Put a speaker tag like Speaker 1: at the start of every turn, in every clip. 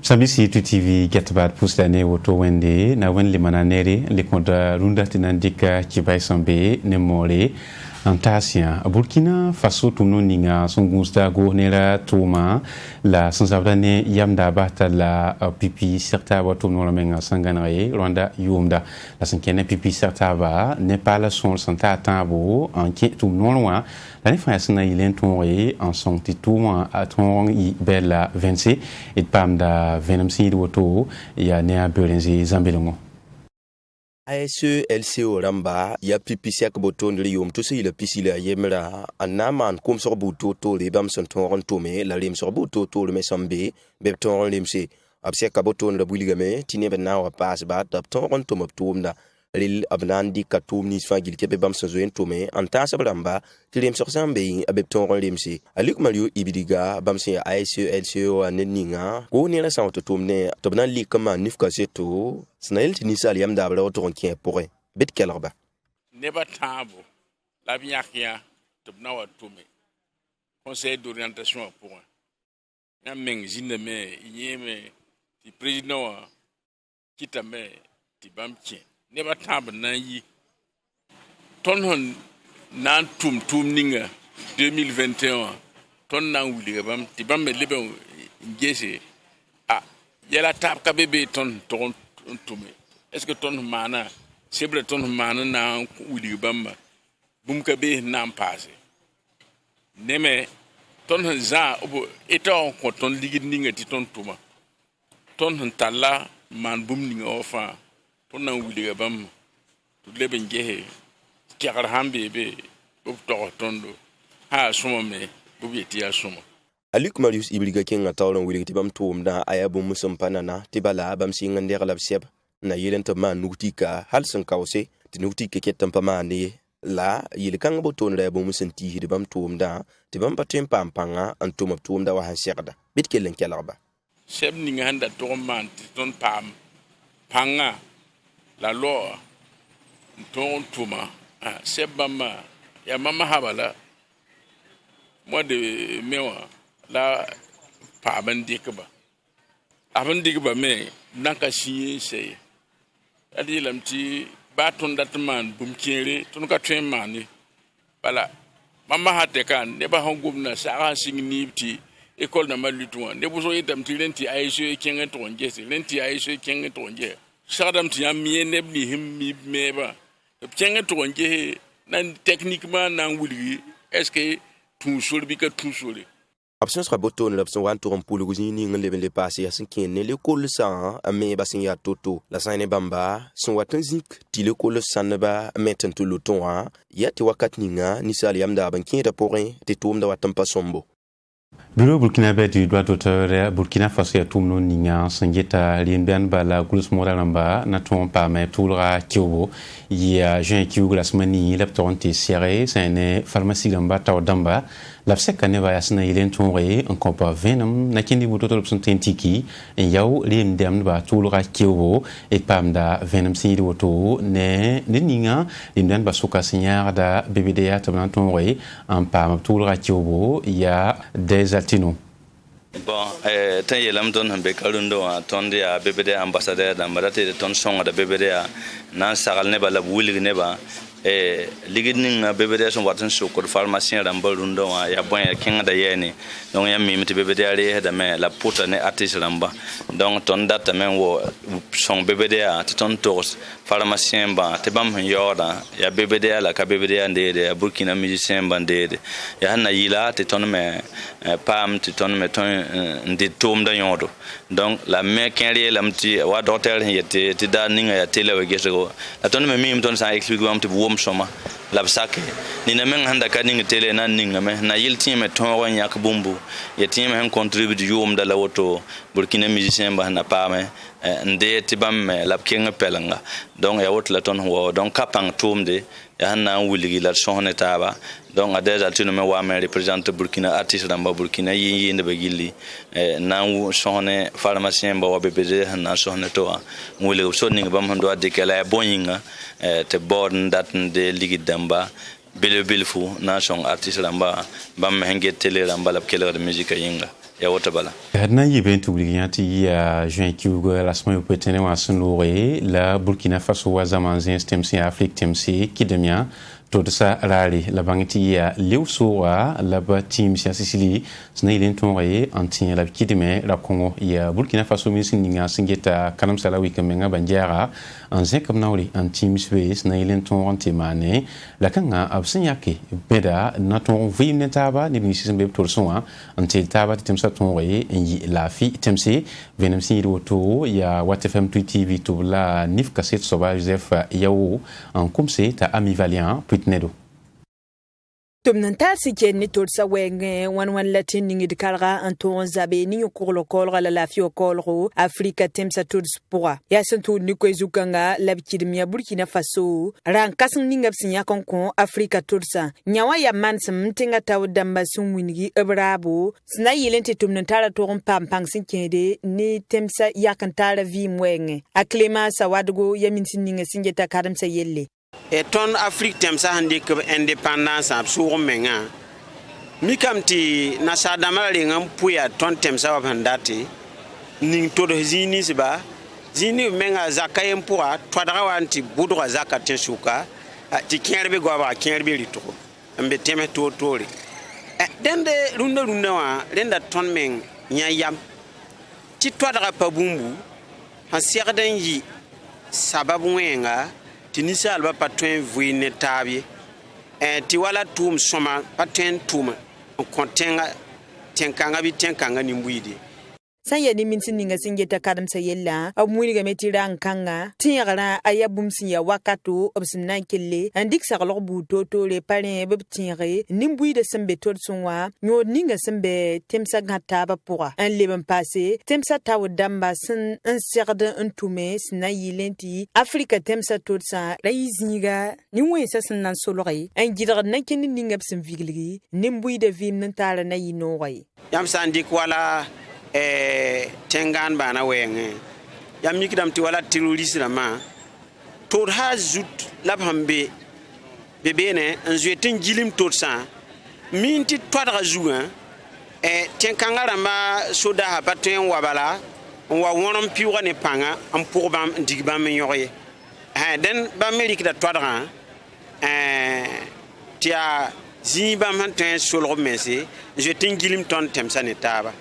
Speaker 1: Sabisi tu TV getbat pustane woto wende na wen limananere likonda runda tinandika chibai sambe ne more antasia Burkina Faso tumno ninga songusta go nera tuma la sansabdane yamda bata la pipi serta wa tumno la menga sanganaye Rwanda yumda la sankene pipi serta ba Nepal son santa tabo en qui tumno loin la nefasna ilen tonre en son tituma a ton i bella 26 et pamda venom si woto ya ne a berenzi zambelongo
Speaker 2: ASE LCO Ramba ya pipisiak boton rium to se le pisila yemra anaman kom so buto to le bam son ton tome la rim so buto to le mesambe be ton limse abse ka boton le buligame tine be na wa pas ba tap ton tome tumda ril abnandi katum ni fagil ke be bam son zoen tome anta sa Ramba tilim so sambe abe ton limse alik mario ibidiga bam se ASE LCO aneninga ko ne la sa to tumne to bnan li kama nifka seto Snail Tinisa liam d'abord autour qui est pour bit kelarba.
Speaker 3: Neba tabo, la biakia, tobnawa tome. Conseil d'orientation pour un. Yameng zineme, yeme, ti président, kitame, ti bamtien. Neba tabo na yi. Ton nan tum ninga 2021. Ton nan wuli bam, ti bam me lebe ngese. Ah, yala tab ka bebe ton. Est-ce que ton mana c'est vrai ton mana na wuli bamba bum ka be na passé neme ton za obo eto ko ton ligid ninga ti ton tuma ton talla man bum ninga ofa ton na wuli bamba to lebe ngehe kiar hambe be bob to tondo ha sumo me bob yeti ya sumo
Speaker 2: Aluk Marius Ibliga King atawon wili tibam tum na ayabu musum panana tibala bam singan der labseb na yelen to man nutika halsan kawse tinutika ketam pamani la yilkang boton da bu musun ti tibam tum da tibam patem pampanga antum tum da wa hansekda bitkelen kelaba
Speaker 3: seb ninga handa to man ton pam panga la lo ton tuma seb bama ya mama habala moi de mewa la paban dikba aban dikba me nanka shiye sey adi lamti baton datman bum kire tun ka tren mani bala mama hatte kan ne ba hongumna sa signifti école na malutuan ne buso itam tilenti aisho kenga tonje lenti aisho kenga tonje sadam ti amie nebli himmi meba kenga tonje nan techniquement nan wuli est-ce que tout sur bi ka tout sur
Speaker 2: Absence raboton l'absence wan tour pour le guzini ngale le passé à 5 ne le col sa ame basin ya toto la sane bamba son watanzik ti le col sanba meten to le ton ya ti wakat ninga ni sali amda bankin da porin te tom da watampa sombo
Speaker 1: Bureau burkinabé du droit d'auteur Burkina Faso ya tumno ninga sangeta lienbian bala gulus moralamba na ton pa me tulra kiobo ya jean kiu la semaine leptonte serré c'est une pharmacie gamba tawdamba la seka ne va yasna ilen tonre en compa venom na kindi buto to tentiki en yaw liendem ba tulra kiobo et pamda venom si woto ne ninga lienbian ba suka signar da BBDA tabnan tonre en pam tulra kiobo ya des altino
Speaker 4: bon tan yelam don hambe karundo ton dia BBD ambassadeur da marate de ton songa da BBD nan sagal ne bala wuli ne ba ligidning BBD son watan so ko pharmacien da mbarundo ya bon ya kinga da yeni donc ya mimiti BBD ari da me la puta ne artiste lamba donc ton data men wo son BBD ton tos pharmacien ba te bam yoda ya BBD la ka BBD ande de Burkina musicien bande ya na yila te ton me pam te ton me ton ndi tom da yodo donc la me kenri lamti wa docteur yete ti da ninga ya tele we gesego la ton me mim ton sa explique am te soma la sake ni na men handa ka ninga tele nan ninga me na yilti me ton ron yak bumbu yeti me han contribute yum da la woto Burkina musicien ba na pa me nde tibam me la kenga pelanga donc ya wot la ton wo donc kapang tumde ya na wuligi la sohne taba donc a déjà tu me wa me représente Burkina artiste damba Burkina yi ne bagilli na sohne pharmacien ba wa BBD na sohne to wuli so ninga bam hando de kala boyinga te borden daten de ligi damba bilfu na song artiste damba bam henge tele damba la kele de musique yinga ya wota bala
Speaker 1: hadna yiben tubliyanti ya juin kiugo la semaine peut-être wa sunlore la Burkina Faso wa zamanzin stemsi Afrique temsi kidemia todsa rali la bangti ya lewsoa la ba team sia Sicily snailin tonre antin la kideme la Congo ya Burkina Faso min singa singeta kanam sala wikamenga banjara en zekam nawli antim sbe snailin ton antimane la kanga absinyake beda naton vinetaba ni bisis be torsoa antil taba temsa tonre yi la fi temsi venem sin roto ya watfm TV to la nif cassette soba Joseph Yao en kumse ta ami valiant Nedo.
Speaker 5: Tumnantar si ken ni tolsa wenge wan latin ningi de kalra anton zabe ni yokurlo kolra la fio kolro Afrika temsa tuds poa ya sentu ni kwezukanga labkidmia Burkina Faso ran kasing ningap sinya konkon Afrika tudsa nyawa ya mansam mtinga taw damba sunwingi ebrabo sna yelente tumnantara to pampang sinkede ni temsa yakantara vi mwenge aklema sawadgo yamin sininga singeta kadamsa yelle
Speaker 6: et ton Afrique temsa handi que indépendance sur menga mi kamti na sadama ngam puya ton temsa wa bandati ning to zini siba zini menga zakayem puwa twadra wanti budwa zakate shuka ti kierbe gwa kierbe lito mbe teme to tole dende runda wa lenda ton meng nyayam ti twadra pa bumbu ha serden yi sababu wenga tinisa alba patwen vuine tabi ti wala tum soma patwen tum kontenga tenkanga ni mbwidi
Speaker 5: sanya ni min sininga singeta kadam sayella amuni ga metira nkanga tinyara ayabum sinya wakato obsina kelle andik saglo buto to le pare bebtire nimbui de sembe tol sunwa nyo ninga sembe temsa gata ba pour un leben passé temsa taw damba sin un serde un tume sina yilenti Afrika temsa tolsa raizinga ni wensa sinan solori un gidra nakin ninga bsim vigli nimbui de vim nantala na yinoi
Speaker 6: yam sandik wala tengan bana wenge ya mikidam ti wala terroriste ma to ha zut labhambe bebene en zuetin gilim to sa minti twadra zuan tenkangara ma soda ha paten wabala wa wonom piwa ne panga am pour bam digbam yoye den ba merik da twadra tia zibam hanten solro mesi zuetin gilim ton temsa ne taba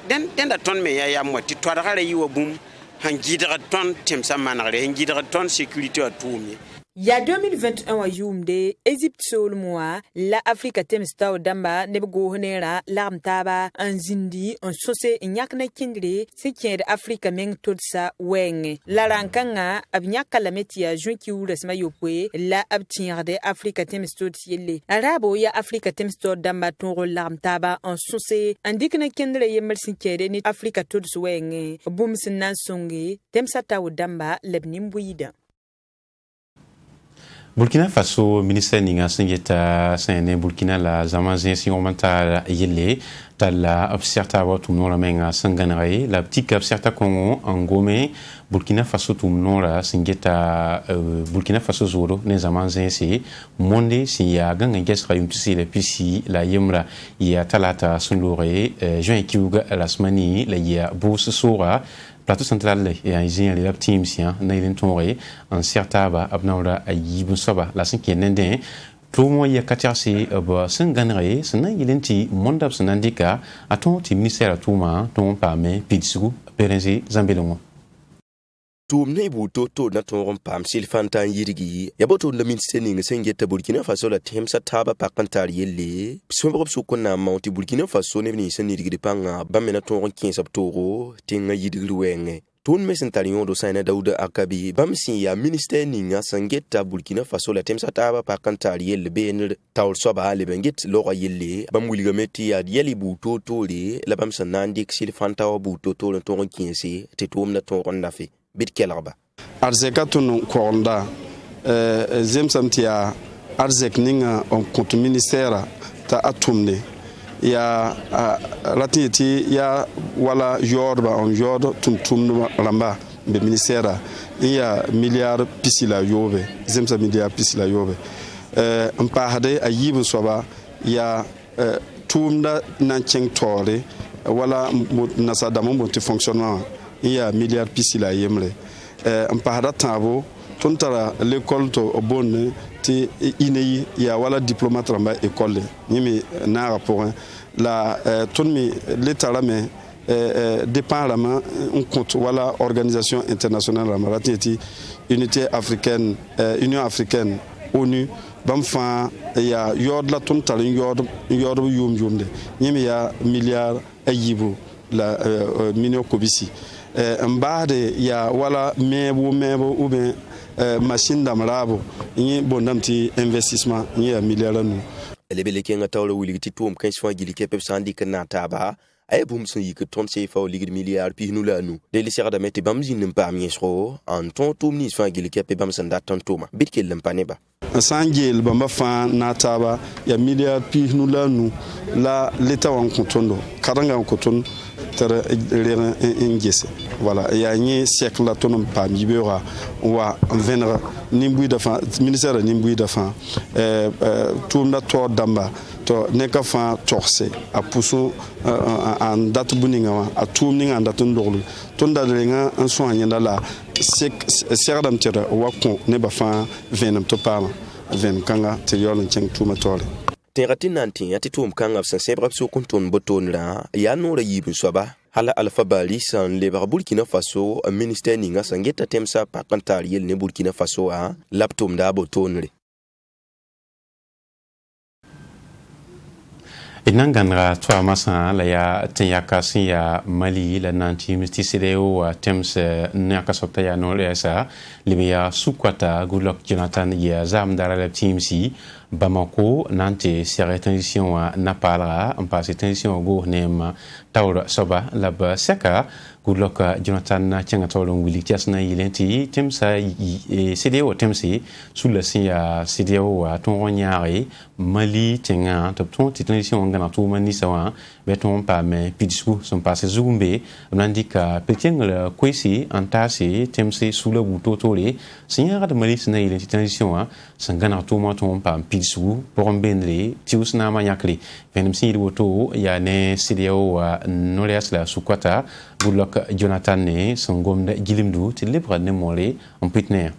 Speaker 6: den da ton me ya moti twadare yi wabum hangidra ton temsa manare hangidra ton sécurité atumi
Speaker 5: ya 2021 wa yumde Egypte sol mois la Afrika temsta damba nebgo honera lamtaba anzindi on sose nyakna kindre sikere Afrika meng totsa weng la rankanga abnyaka la metia junki uresma yopwe la abtierde Afrika temsto yelle arabo ya Afrika temsto damba toro lamtaba on sose andikna kindre yemel sikere ni Afrika totsa weng bum sinan songi temsa taw damba lebnimbuida
Speaker 1: Burkina Faso ministère ninga singeta sene Burkina la zamanzin singomanta yelle tala obserta wa tumno la menga sanganare la petite obserta Congo ngome Burkina Faso tumno la singeta Burkina Faso zoro ne zamanzin si monde si ya ganga gesra yumtisi le pisi la yemra ya talata sunlore juin kiuga la smani la ya bous sura plateau central et un ingénieur de team sien nailin tonre en certaba abnaura ayibun soba la cinquième nende tout moi ya katarsi ba sanganre sanan yilenti mondab sanandika aton ti ministère atuma ton pame pitsu perenzi zambelongo
Speaker 2: tum ne bu to na ton pam silfantan yirgi ya boto la min sening sengeta Burkina Faso la temsa taba pakantar yelle sombo su konna mauti Burkina Faso ne ni senirgi de panga bamena ton 15 octobre tinga yidri wenge ton mesentarion do saina Dauda Akabi bamsi ya ministère ninga sengeta Burkina Faso la temsa taba pakantar yelle ben tawl soba le bengit lo yelle bamwiliga meti ya yeli bu to le la bamsa nandik silfanta bu to le ton 15 te tom na ton nafi bit kelarba
Speaker 7: arzekatun kornda zemsamtia arzek ninga on compte ministère ta atumne ya ratiti ya wala jorba on jordo tum ramba be ministère ya milliard pisila yobe zemsa milliard pisila yobe mpa hade ayibu soba ya tumda nan cheng tore wala nasa damo monte fonctionnement il y a milliard pisi la yemle en pahada tabo tontara l'école to bonne ti inei ya wala diplomate ramba école nyimi na rapport la tonmi l'état la mais dépend la main on compte wala organisation internationale la maratiti unité africaine union africaine ONU bamfa ya yord la tontara yord yum de nyimi ya milliard ayibu la minio kobisi mbade ya wala mebo ou bien machine d'amrabo ni bondamti investissement ni ya milliard nu
Speaker 2: elebele kenga tawlo wiligi tum kan sfa gili kepep sandi kana taba ay bum sun yik ton se fa ligid milliard pi nu la nu de li sera meti bam zin mpa miesro en ton tum ni sfa gili kepep bam sanda ton tuma bitke lampane ba
Speaker 7: sangel bamba fa na taba ya milliard pi nu la nu la l'état en kontondo karanga en konton tere lera ingese voilà ya ni siècle la tonum pa mibera wa venra nimbu da fa ministère nimbu da fa tumna to damba to neka fa torse a pusu en date buninga wa a tumninga en date ndoglu tonda lenga en so anyanda la serdam tere wa kon ne ba fa venam to pama ven kanga te yolon cheng tuma tole
Speaker 2: teratin nanti ati tum kanga san sebrap so konton boton la ya no la yibin soba hala alpha bali san le Burkina Faso a ministère ninga sangeta temsa pa kantar yel ne Burkina Faso a laptom da botonre
Speaker 1: inangandra twa masa la ya tenyaka ya Mali la nanti mistisireo tems nyaka sokta ya no lesa libya sukwata Goodluck Jonathan ya zamdara la teamsi Bamako nanti sere transition na palra en passe transition go nem tawra soba la ba seka Goodluck Jonathan chenga tawlon wili tiasna yilenti temsa CDO temsi sous la sia CDO ton nyare Mali tenga top ton transition ngana to mani sawa beton pa me pidisku son passe zumbe nandika peteng kwesi antasi temsi sous le buto tole signara de Mali sna yilenti transition sangana to mo ton pa pidisku porombenre tiusna manyakli venem si woto ya ne CDO noleas la sukwata Goodluck Jonathan ne songom gilimdu ti libre ne mole en pitner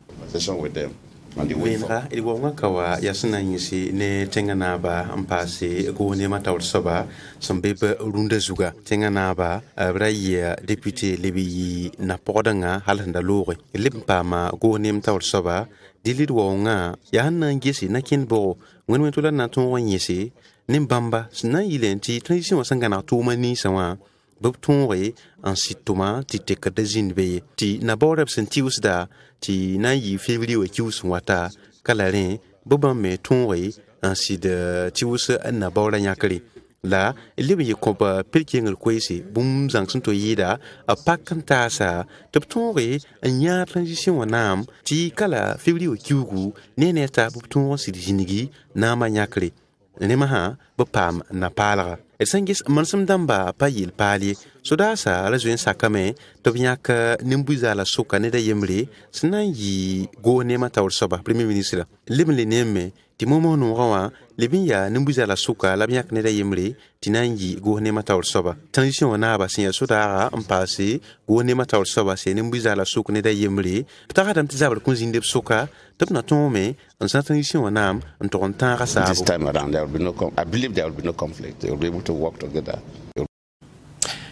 Speaker 8: conversation with them on the way
Speaker 1: Venra il wonga kawa yasna nyisi ne tengana ba ampase go ne mataw soba sombebe runda zuga tengana ba abraye député lebi na podanga halanda lore limpa ma go ne mataw soba dilid wonga yana ngisi na kinbo ngwen tula na ton wanyisi nimbamba sna yilenti transition sangana to mani sawa bob tonre en sitoma ti tekadazin be ti na borab sentius da ti na yi février wa kius wata kalaren bobam me tonre en sid tius na borla nyakali la libi kompa pilkingel kwesi bum zangsun to yida a pakanta sa top tonre nya transition wanam ti kala février wa kiugu neneta bob ton sid jinigi na ma nyakali nemaha bopam na palra sangis mansam damba pa yil pali sodasa la zuen sakame to byak nimbuza la soka ne da yemre snan yi go nema tawr soba premier ministre limle neme ti momo no rawa libin ya nimbuza la soka la byak ne da yemre tinan yi go nema tawr soba transition na ba sin sodara en passé go nema tawr soba se nimbuza la soka ne da yemre ptaka dam tizabal kun zinde soka top na tome en transition nam en tonta rasa
Speaker 8: this time around there will be no I believe there will be no conflict. They will be able to work together.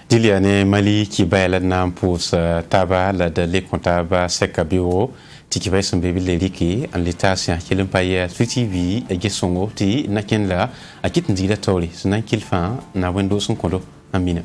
Speaker 1: Diliane Mali qui baila nam pour taba la de l'écontaba seka bureau tiki vai son bébé leliki en l'état sien qui l'empaye TV et gesongo ti naken la akit ndila toli sunan kilfa na windows son kondo amina